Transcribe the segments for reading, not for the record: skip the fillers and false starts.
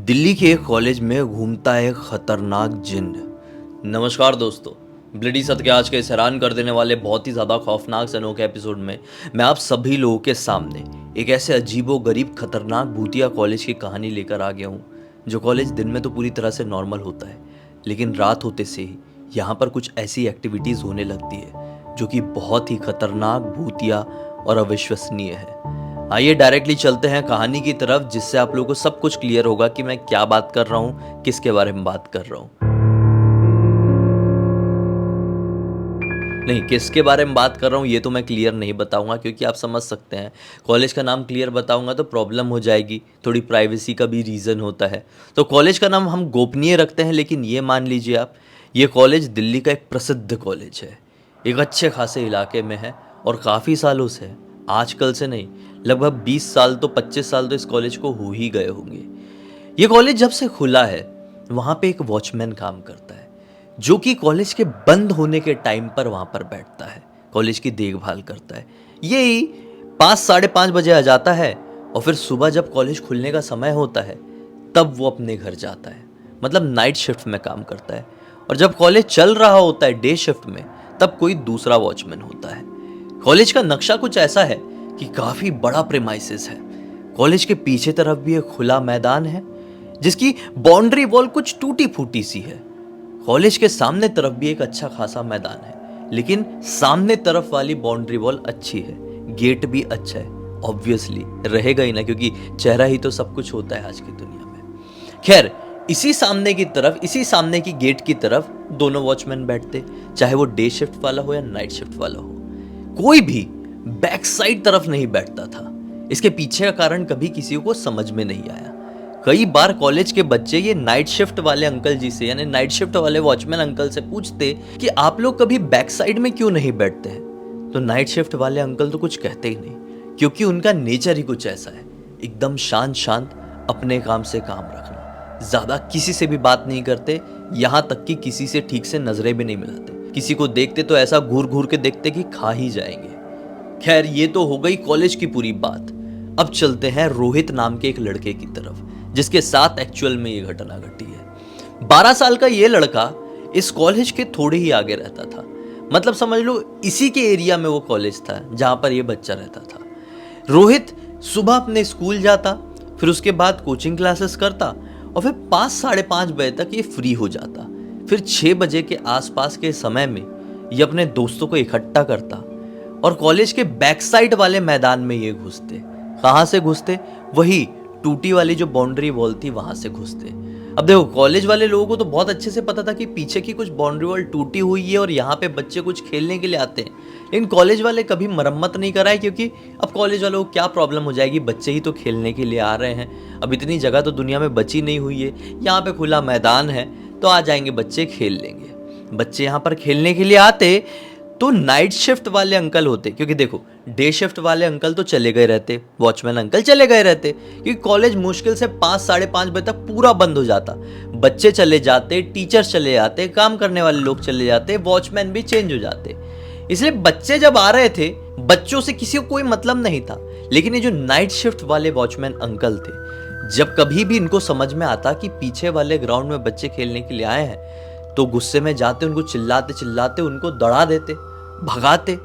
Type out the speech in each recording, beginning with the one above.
दिल्ली के एक कॉलेज में घूमता है एक खतरनाक जिन्न। नमस्कार दोस्तों, ब्लडी सत्य के आज के इस हैरान कर देने वाले बहुत ही ज़्यादा खौफनाक से अनोखे एपिसोड में मैं आप सभी लोगों के सामने एक ऐसे अजीबो गरीब खतरनाक भूतिया कॉलेज की कहानी लेकर आ गया हूँ। जो कॉलेज दिन में तो पूरी तरह से नॉर्मल होता है, लेकिन रात होते से ही यहाँ पर कुछ ऐसी एक्टिविटीज़ होने लगती है जो कि बहुत ही खतरनाक, भूतिया और अविश्वसनीय है। आइए डायरेक्टली चलते हैं कहानी की तरफ, जिससे आप लोगों को सब कुछ क्लियर होगा कि मैं क्या बात कर रहा हूँ, किसके बारे में बात कर रहा हूँ। नहीं, किसके बारे में बात कर रहा हूँ ये तो मैं क्लियर नहीं बताऊंगा, क्योंकि आप समझ सकते हैं कॉलेज का नाम क्लियर बताऊंगा तो प्रॉब्लम हो जाएगी। थोड़ी प्राइवेसी का भी रीज़न होता है, तो कॉलेज का नाम हम गोपनीय रखते हैं। लेकिन ये मान लीजिए आप, ये कॉलेज दिल्ली का एक प्रसिद्ध कॉलेज है, एक अच्छे खासे इलाके में है और काफ़ी सालों से है। आजकल से नहीं, लगभग 20 साल तो 25 साल तो इस कॉलेज को हो ही गए होंगे। ये कॉलेज जब से खुला है, वहाँ पे एक वॉचमैन काम करता है, जो कि कॉलेज के बंद होने के टाइम पर वहाँ पर बैठता है, कॉलेज की देखभाल करता है। यही 5 साढ़े 5 बजे आ जाता है और फिर सुबह जब कॉलेज खुलने का समय होता है तब वो अपने घर जाता है। मतलब नाइट शिफ्ट में काम करता है। और जब कॉलेज चल रहा होता है डे शिफ्ट में, तब कोई दूसरा वॉचमैन होता है। कॉलेज का नक्शा कुछ ऐसा है कि काफी बड़ा प्रेमाइसेस है। कॉलेज के पीछे तरफ भी एक खुला मैदान है, जिसकी बाउंड्री वॉल कुछ टूटी फूटी सी है। कॉलेज के सामने तरफ भी एक अच्छा खासा मैदान है, लेकिन सामने तरफ वाली बाउंड्री वॉल अच्छी है, गेट भी अच्छा है। ऑब्वियसली रहेगा ही ना, क्योंकि चेहरा ही तो सब कुछ होता है आज की दुनिया में। खैर, इसी सामने की तरफ, इसी सामने की गेट की तरफ दोनों वॉचमैन बैठते, चाहे वो डे शिफ्ट वाला हो या नाइट शिफ्ट वाला हो। कोई भी बैक साइड तरफ नहीं बैठता था। इसके पीछे का कारण कभी किसी को समझ में नहीं आया। कई बार कॉलेज के बच्चे ये नाइट शिफ्ट वाले अंकल जी से, यानी नाइट शिफ्ट वाले वॉचमैन अंकल से पूछते कि आप लोग कभी बैक साइड में क्यों नहीं बैठते हैं, तो नाइट शिफ्ट वाले अंकल तो कुछ कहते ही नहीं, क्योंकि उनका नेचर ही कुछ ऐसा है, एकदम शांत शांत, अपने काम से काम रखना, ज्यादा किसी से भी बात नहीं करते, यहां तक कि किसी से ठीक से नजरें भी नहीं मिलाते। किसी को देखते तो ऐसा घूर घूर के देखते कि खा ही जाएंगे। खैर, ये तो हो गई कॉलेज की पूरी बात। अब चलते हैं रोहित नाम के एक लड़के की तरफ, जिसके साथ एक्चुअल में ये घटना घटी है। 12 साल का ये लड़का इस कॉलेज के थोड़े ही आगे रहता था। मतलब समझ लो इसी के एरिया में वो कॉलेज था जहां पर ये बच्चा रहता था। रोहित सुबह अपने स्कूल जाता, फिर उसके बाद कोचिंग क्लासेस करता और फिर 5 साढ़े 5 बजे तक ये फ्री हो जाता। फिर 6 बजे के आसपास के समय में ये अपने दोस्तों को इकट्ठा करता और कॉलेज के बैक साइड वाले मैदान में ये घुसते। कहाँ से घुसते? वही टूटी वाली जो बाउंड्री वॉल थी, वहां से घुसते। अब देखो, कॉलेज वाले लोगों को तो बहुत अच्छे से पता था कि पीछे की कुछ बाउंड्री वॉल टूटी हुई है और यहाँ पे बच्चे कुछ खेलने के लिए आते हैं, लेकिन कॉलेज वाले कभी मरम्मत नहीं कराए, क्योंकि अब कॉलेज वालों को क्या प्रॉब्लम हो जाएगी, बच्चे ही तो खेलने के लिए आ रहे हैं। अब इतनी जगह तो दुनिया में बची नहीं हुई है, यहाँ पे खुला मैदान है तो आ जाएंगे बच्चे, खेल लेंगे। बच्चे यहाँ पर खेलने के लिए आते तो नाइट शिफ्ट वाले अंकल होते, क्योंकि देखो डे शिफ्ट वाले अंकल तो चले गए रहते, वॉचमैन अंकल चले गए रहते, क्योंकि कॉलेज मुश्किल से 5 साढ़े 5 बजे तक पूरा बंद हो जाता। बच्चे चले जाते, टीचर्स चले जाते, काम करने वाले लोग चले जाते, वॉचमैन भी चेंज हो जाते। इसलिए बच्चे जब आ रहे थे, बच्चों से किसी को कोई मतलब नहीं था। लेकिन ये जो नाइट शिफ्ट वाले वॉचमैन अंकल थे, जब कभी भी इनको समझ में आता कि पीछे वाले ग्राउंड में बच्चे खेलने के लिए आए हैं, तो गुस्से में जाते, उनको चिल्लाते चिल्लाते उनको दड़ा देते, भगाते।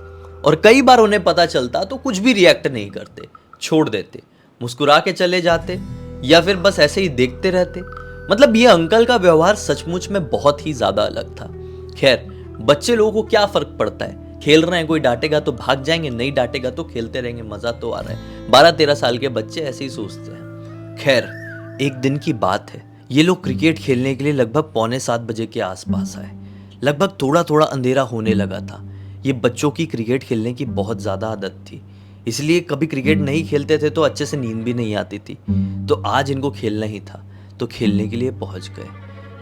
और कई बार उन्हें पता चलता तो कुछ भी रिएक्ट नहीं करते, छोड़ देते, मुस्कुरा के चले जाते या फिर बस ऐसे ही देखते रहते। मतलब ये अंकल का व्यवहार सचमुच में बहुत ही ज्यादा अलग था। खैर, बच्चे लोगों को क्या फर्क पड़ता है, खेल रहे हैं, कोई डांटेगा तो भाग जाएंगे, नहीं डांटेगा तो खेलते रहेंगे, मजा तो आ रहा है। 12-13 साल के बच्चे ऐसे ही सोचते हैं। खैर, एक दिन की बात है, ये लोग क्रिकेट खेलने के लिए लगभग 6:45 बजे के आसपास आए। लगभग थोड़ा थोड़ा अंधेरा होने लगा था। ये बच्चों की क्रिकेट खेलने की बहुत ज़्यादा आदत थी, इसलिए कभी क्रिकेट नहीं खेलते थे तो अच्छे से नींद भी नहीं आती थी। तो आज इनको खेलना ही था, तो खेलने के लिए पहुंच गए।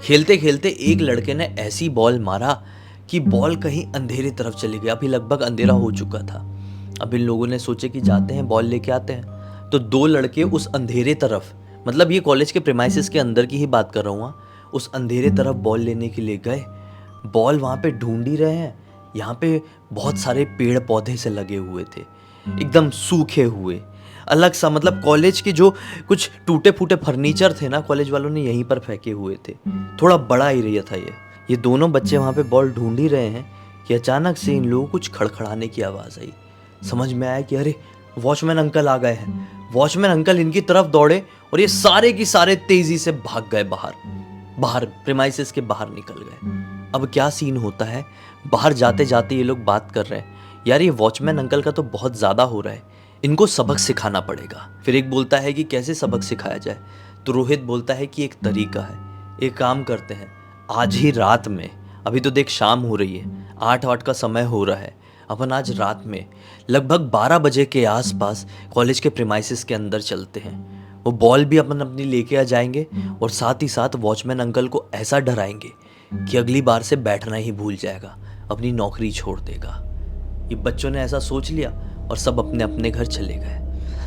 खेलते खेलते एक लड़के ने ऐसी बॉल मारा कि बॉल कहीं अंधेरे तरफ चली गई। अभी लगभग अंधेरा हो चुका था। अब इन लोगों ने सोचे कि जाते हैं बॉल लेके आते हैं। तो 2 लड़के उस अंधेरे तरफ, मतलब ये कॉलेज के प्रेमाइसेस के अंदर की ही बात कर रहा हूँ, उस अंधेरे तरफ बॉल लेने के लिए गए। बॉल वहाँ पे ढूंढ ही रहे हैं। यहाँ पे बहुत सारे पेड़ पौधे से लगे हुए थे, एकदम सूखे हुए। अलग सा, मतलब कॉलेज के जो कुछ टूटे फूटे फर्नीचर थे ना, कॉलेज वालों ने यहीं पर फेंके हुए थे। थोड़ा बड़ा एरिया था ये दोनों बच्चे वहाँ पे बॉल ढूंढ ही रहे हैं कि अचानक से इन लोगों को कुछ खड़खड़ाने की आवाज़ आई। समझ में आया कि अरे वॉचमैन अंकल आ गए हैं। वॉचमैन अंकल इनकी तरफ दौड़े और ये सारे की सारे तेजी से भाग गए बाहर प्रीमाइसेस के बाहर निकल गए। अब क्या सीन होता है, बाहर जाते जाते ये लोग बात कर रहे हैं, यार ये वॉचमैन अंकल का तो बहुत ज़्यादा हो रहा है, इनको सबक सिखाना पड़ेगा। फिर एक बोलता है कि कैसे सबक सिखाया जाए, तो रोहित बोलता है कि एक तरीका है, एक काम करते हैं, आज ही रात में, अभी तो देख शाम हो रही है, 8 का समय हो रहा है, अपन आज रात में लगभग 12 बजे के आसपास कॉलेज के प्रीमाइसेस के अंदर चलते हैं। वो बॉल भी अपन अपनी लेके आ जाएंगे और साथ ही साथ वॉचमैन अंकल को ऐसा डराएंगे कि अगली बार से बैठना ही भूल जाएगा, अपनी नौकरी छोड़ देगा। ये बच्चों ने ऐसा सोच लिया और सब अपने अपने घर चले गए।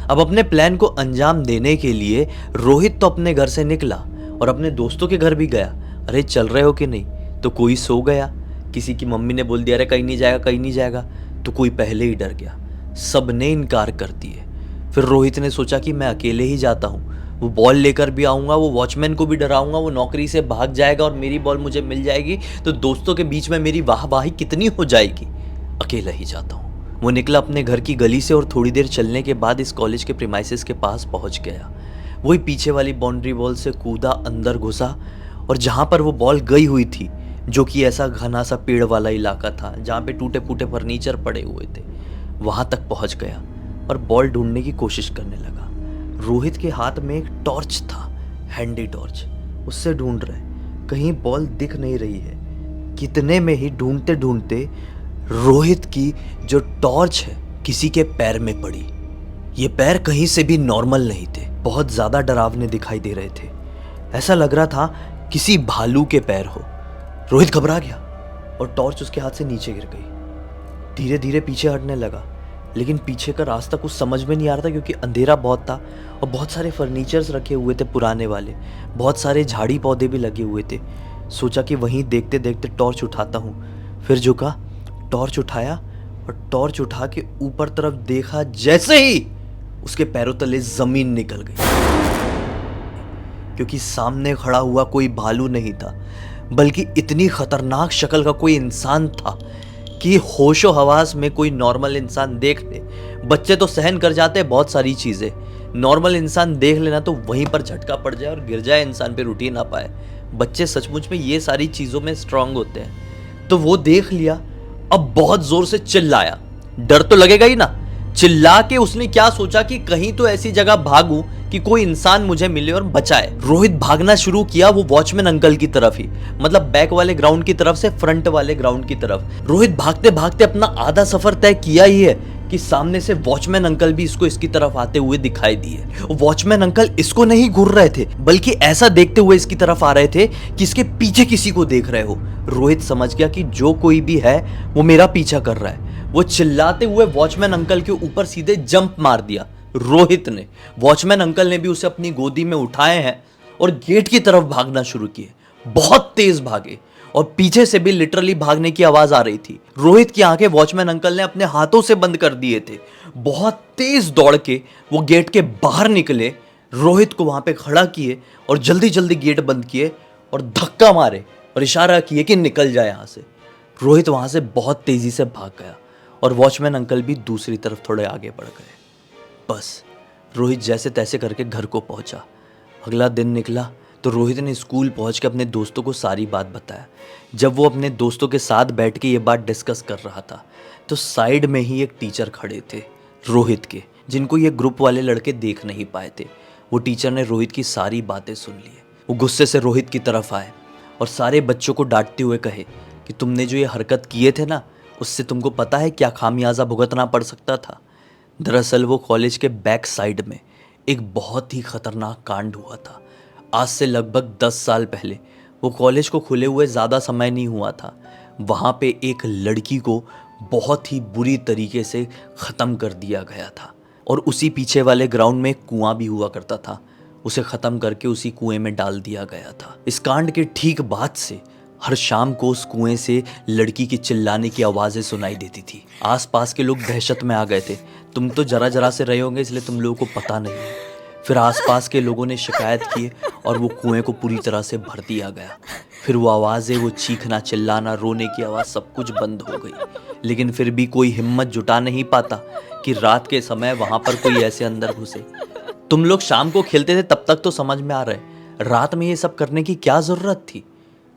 अब अपने प्लान को अंजाम देने के लिए रोहित तो अपने घर से निकला और अपने दोस्तों के घर भी गया। अरे चल रहे हो कि नहीं, तो कोई सो गया, किसी की मम्मी ने बोल दिया अरे कहीं नहीं जाएगा, तो कोई पहले ही डर गया, सब ने इनकार कर दिए। फिर रोहित ने सोचा कि मैं अकेले ही जाता हूँ, वो बॉल लेकर भी आऊँगा, वो वॉचमैन को भी डराऊंगा, वो नौकरी से भाग जाएगा और मेरी बॉल मुझे मिल जाएगी, तो दोस्तों के बीच में मेरी वाहवाही कितनी हो जाएगी, अकेला ही जाता हूँ। वो निकला अपने घर की गली से और थोड़ी देर चलने के बाद इस कॉलेज के प्रीमाइसेस के पास पहुँच गया। वही पीछे वाली बाउंड्री वॉल से कूदा, अंदर घुसा और जहाँ पर वो बॉल गई हुई थी, जो कि ऐसा घना सा पेड़ वाला इलाका था जहाँ पे टूटे फूटे फर्नीचर पड़े हुए थे, वहाँ तक पहुँच गया और बॉल ढूंढने की कोशिश करने लगा। रोहित के हाथ में एक टॉर्च था, हैंडी टॉर्च, उससे ढूंढ रहे, कहीं बॉल दिख नहीं रही है। कितने में ही ढूंढते ढूंढते रोहित की जो टॉर्च है किसी के पैर में पड़ी। ये पैर कहीं से भी नॉर्मल नहीं थे, बहुत ज़्यादा डरावने दिखाई दे रहे थे, ऐसा लग रहा था किसी भालू के पैर हो। रोहित घबरा गया और टॉर्च उसके हाथ से नीचे गिर गई। धीरे धीरे पीछे हटने लगा, लेकिन पीछे का रास्ता कुछ समझ में नहीं आ रहा था क्योंकि अंधेरा बहुत था और बहुत सारे फर्नीचर्स रखे हुए थे पुराने वाले, बहुत सारे झाड़ी पौधे भी लगे हुए थे। सोचा कि वहीं देखते देखते टॉर्च उठाता हूँ। फिर झुका, टॉर्च उठाया और टॉर्च उठा के ऊपर तरफ देखा, जैसे ही उसके पैरों तले जमीन निकल गई, क्योंकि सामने खड़ा हुआ कोई भालू नहीं था, बल्कि इतनी खतरनाक शक्ल का कोई इंसान था कि होशो हवास में कोई नॉर्मल इंसान देख ले, बच्चे तो सहन कर जाते हैं बहुत सारी चीज़ें, नॉर्मल इंसान देख लेना तो वहीं पर झटका पड़ जाए और गिर जाए, इंसान पे रुट ही ना पाए। बच्चे सचमुच में ये सारी चीज़ों में स्ट्रांग होते हैं। तो वो देख लिया, अब बहुत ज़ोर से चिल्लाया, डर तो लगेगा ही ना। चिल्ला के उसने क्या सोचा कि कहीं तो ऐसी जगह भागूं कि कोई इंसान मुझे मिले और बचाए। रोहित भागना शुरू किया वो वॉचमैन अंकल की तरफ ही, मतलब बैक वाले ग्राउंड की तरफ से फ्रंट वाले ग्राउंड की तरफ। रोहित भागते भागते अपना आधा सफर तय किया ही है कि सामने से वॉचमैन अंकल भी इसकी तरफ आते हुए दिखाई दिए। वॉचमैन अंकल इसको नहीं घूर रहे थे, बल्कि ऐसा देखते हुए इसकी तरफ आ रहे थे कि इसके पीछे किसी को देख रहे हो। रोहित समझ गया कि जो कोई भी है वो मेरा पीछा कर रहा है। वो चिल्लाते हुए वॉचमैन अंकल के ऊपर सीधे जंप मार दिया रोहित ने। वॉचमैन अंकल ने भी उसे अपनी गोदी में उठाए हैं और गेट की तरफ भागना शुरू किए। बहुत तेज भागे और पीछे से भी लिटरली भागने की आवाज आ रही थी। रोहित की आंखें वॉचमैन अंकल ने अपने हाथों से बंद कर दिए थे। बहुत तेज दौड़ के वो गेट के बाहर निकले, रोहित को वहां पे खड़ा किए और जल्दी जल्दी गेट बंद किए और धक्का मारे और इशारा किए कि निकल जाए यहां से। रोहित वहां से बहुत तेजी से भाग गया और वॉचमैन अंकल भी दूसरी तरफ थोड़े आगे बढ़ गए। बस रोहित जैसे तैसे करके घर को पहुंचा। अगला दिन निकला तो रोहित ने स्कूल पहुंच के अपने दोस्तों को सारी बात बताया। जब वो अपने दोस्तों के साथ बैठ के ये बात डिस्कस कर रहा था तो साइड में ही एक टीचर खड़े थे रोहित के, जिनको ये ग्रुप वाले लड़के देख नहीं पाए थे। वो टीचर ने रोहित की सारी बातें सुन ली। वो गुस्से से रोहित की तरफ आए और सारे बच्चों को डांटते हुए कहे कि तुमने जो ये हरकत किए थे ना, उससे तुमको पता है क्या खामियाजा भुगतना पड़ सकता था। दरअसल वो कॉलेज के बैक साइड में एक बहुत ही खतरनाक कांड हुआ था। आज से लगभग 10 साल पहले वो कॉलेज को खुले हुए ज़्यादा समय नहीं हुआ था। वहाँ पे एक लड़की को बहुत ही बुरी तरीके से ख़त्म कर दिया गया था और उसी पीछे वाले ग्राउंड में एक कुआं भी हुआ करता था, उसे ख़त्म करके उसी कुएं में डाल दिया गया था। इस कांड के ठीक बाद से हर शाम को उस कुएं से लड़की की चिल्लाने की आवाज़ें सुनाई देती थी। आसपास के लोग दहशत में आ गए थे, तुम तो जरा जरा से रहे होंगे इसलिए तुम लोगों को पता नहीं है। फिर आसपास के लोगों ने शिकायत की और वो कुएं को पूरी तरह से भर दिया गया। फिर वो आवाज़ें, वो चीखना चिल्लाना, रोने की आवाज़ सब कुछ बंद हो गई। लेकिन फिर भी कोई हिम्मत जुटा नहीं पाता कि रात के समय वहाँ पर कोई ऐसे अंदर घुसे। तुम लोग शाम को खेलते थे तब तक तो समझ में आ रहा है, रात में ये सब करने की क्या ज़रूरत थी।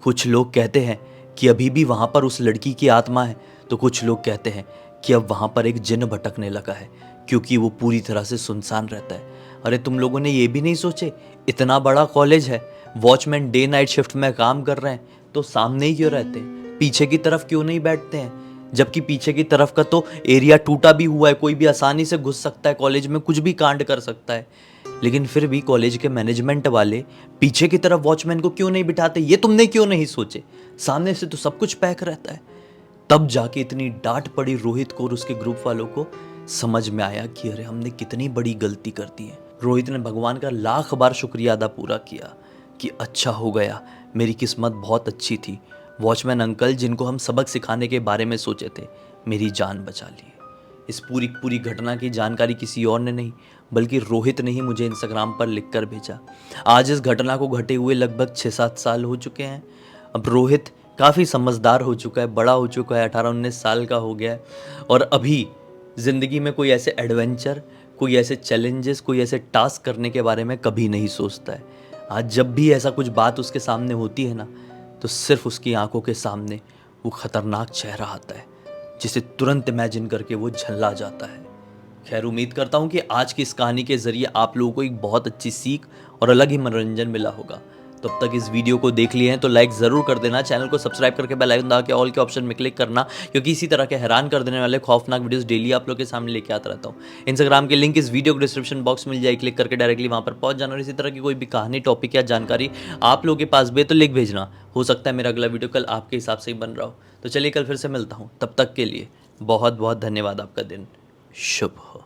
कुछ लोग कहते हैं कि अभी भी वहाँ पर उस लड़की की आत्मा है, तो कुछ लोग कहते हैं कि अब वहाँ पर एक जिन्न भटकने लगा है क्योंकि वो पूरी तरह से सुनसान रहता है। अरे तुम लोगों ने ये भी नहीं सोचे, इतना बड़ा कॉलेज है, वॉचमैन डे नाइट शिफ्ट में काम कर रहे हैं, तो सामने ही क्यों रहते हैं, पीछे की तरफ क्यों नहीं बैठते हैं। जबकि पीछे की तरफ का तो एरिया टूटा भी हुआ है, कोई भी आसानी से घुस सकता है, कॉलेज में कुछ भी कांड कर सकता है। लेकिन फिर भी कॉलेज के मैनेजमेंट वाले पीछे की तरफ वॉचमैन को क्यों नहीं बिठाते, ये तुमने क्यों नहीं सोचे। सामने से तो सब कुछ पैक रहता है। तब जाके इतनी डांट पड़ी रोहित को और उसके ग्रुप वालों को, समझ में आया कि अरे हमने कितनी बड़ी गलती कर दी है। रोहित ने भगवान का लाख बार शुक्रिया अदा पूरा किया कि अच्छा हो गया, मेरी किस्मत बहुत अच्छी थी। वॉचमैन अंकल जिनको हम सबक सिखाने के बारे में सोचे थे, मेरी जान बचा ली। इस पूरी घटना की जानकारी किसी और ने नहीं बल्कि रोहित ने ही मुझे इंस्टाग्राम पर लिखकर भेजा। आज इस घटना को घटे हुए लगभग 6-7 साल हो चुके हैं। अब रोहित काफ़ी समझदार हो चुका है, बड़ा हो चुका है, 18-19 साल का हो गया है और अभी ज़िंदगी में कोई ऐसे एडवेंचर, कोई ऐसे चैलेंजेस, कोई ऐसे टास्क करने के बारे में कभी नहीं सोचता है। आज जब भी ऐसा कुछ बात उसके सामने होती है ना, तो सिर्फ उसकी आंखों के सामने वो खतरनाक चेहरा आता है जिसे तुरंत इमेजिन करके वो झल्ला जाता है। खैर, उम्मीद करता हूँ कि आज की इस कहानी के ज़रिए आप लोगों को एक बहुत अच्छी सीख और अलग ही मनोरंजन मिला होगा। तब तक इस वीडियो को देख लिए हैं तो लाइक ज़रूर कर देना, चैनल को सब्सक्राइब करके बेल आइकन दबा के ऑल के ऑप्शन में क्लिक करना, क्योंकि इसी तरह के हैरान कर देने वाले खौफनाक वीडियोस डेली आप लोग के सामने लेके आता रहता हूँ। इंस्टाग्राम की लिंक इस वीडियो को डिस्क्रिप्शन बॉक्स में मिल जाए, क्लिक करके डायरेक्टली वहाँ पर पहुँच जाना। और इसी तरह की कोई भी कहानी, टॉपिक या जानकारी आप लोगों के पास भी है तो लिख भेजना, हो सकता है मेरा अगला वीडियो कल आपके हिसाब से ही बन रहा हो। तो चलिए कल फिर से मिलता हूँ, तब तक के लिए बहुत बहुत धन्यवाद। आपका दिन शुभ हो।